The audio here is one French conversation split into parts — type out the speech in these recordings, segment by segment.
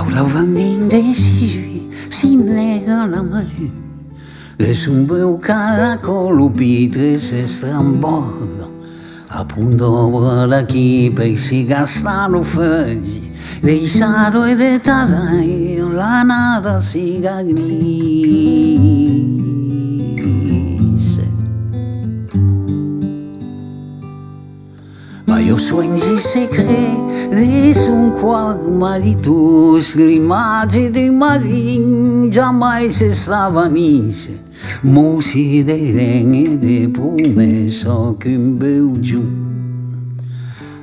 Paura va indecisi, si nega la mare, e su un bel caracolo pitre se stramborda, appunto da chi per si gastano faggi, dei saro e dei tarai, la nada si gagnisse. Ma io sogni segreti son qua maritus, l'immagine di Marin jamais se stravanisse, musi dei regni e dei promesse che un bel giù.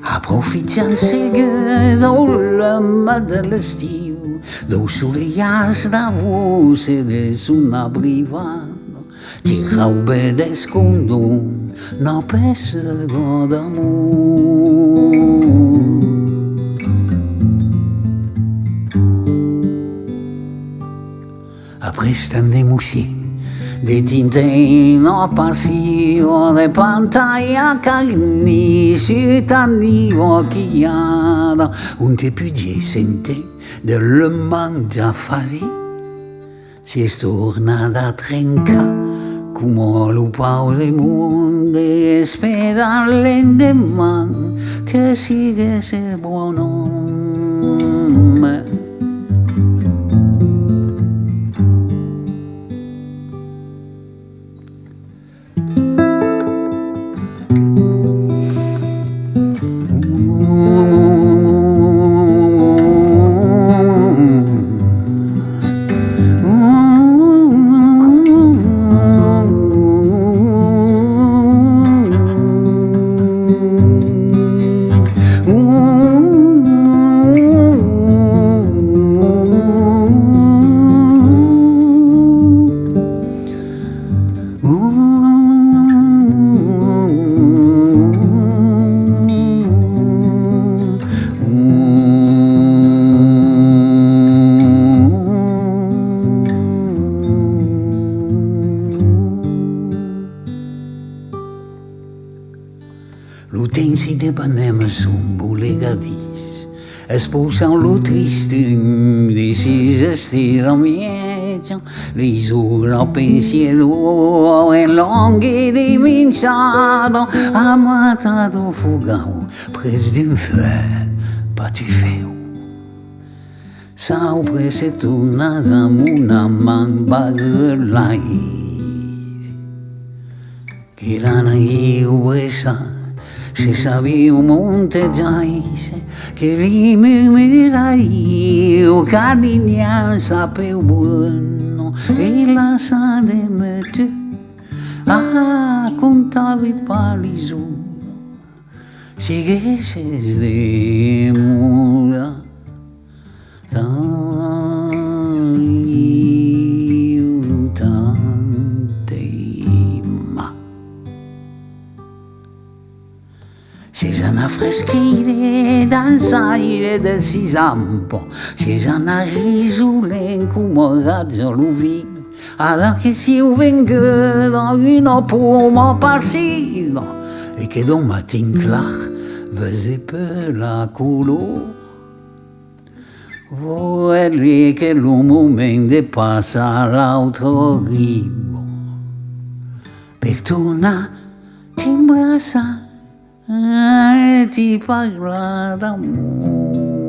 Approfittianse che dall'amma dell'estiu, do sulle ias da voce de una privata, ti raube de scondon, no pessero d'amore. Après stande musi, de tintino passivo, de pantalla cagni, sutani occhiata, un te più di sente del mangia fare, si è stornata a trenca, come lo paure mondo, e spera l'endemman che si che sia buono. L'utensi de Panema son bulegadis, esposan lo tristum di si stiramieto, risura pensiero e longhi di vinciato, amatato fugao, pres d'un feu, patufeu. Sau prese tornata una man baguelai, che rana io presa, se sabia un monte giaise, che li murmurai, o cardignan sapeu buono, e la sa de me tu, contavi palisu, si che ses de mura, Cesana freschire danzaire del sisampo, Cesana risulen come raggio luvi, alla che si venga da una poma passiva, e che don matin clar vese per la couleur. Vuoi che lo momento passa all'altro rivo, per tornare ti imbraccia e ti parla d'amore.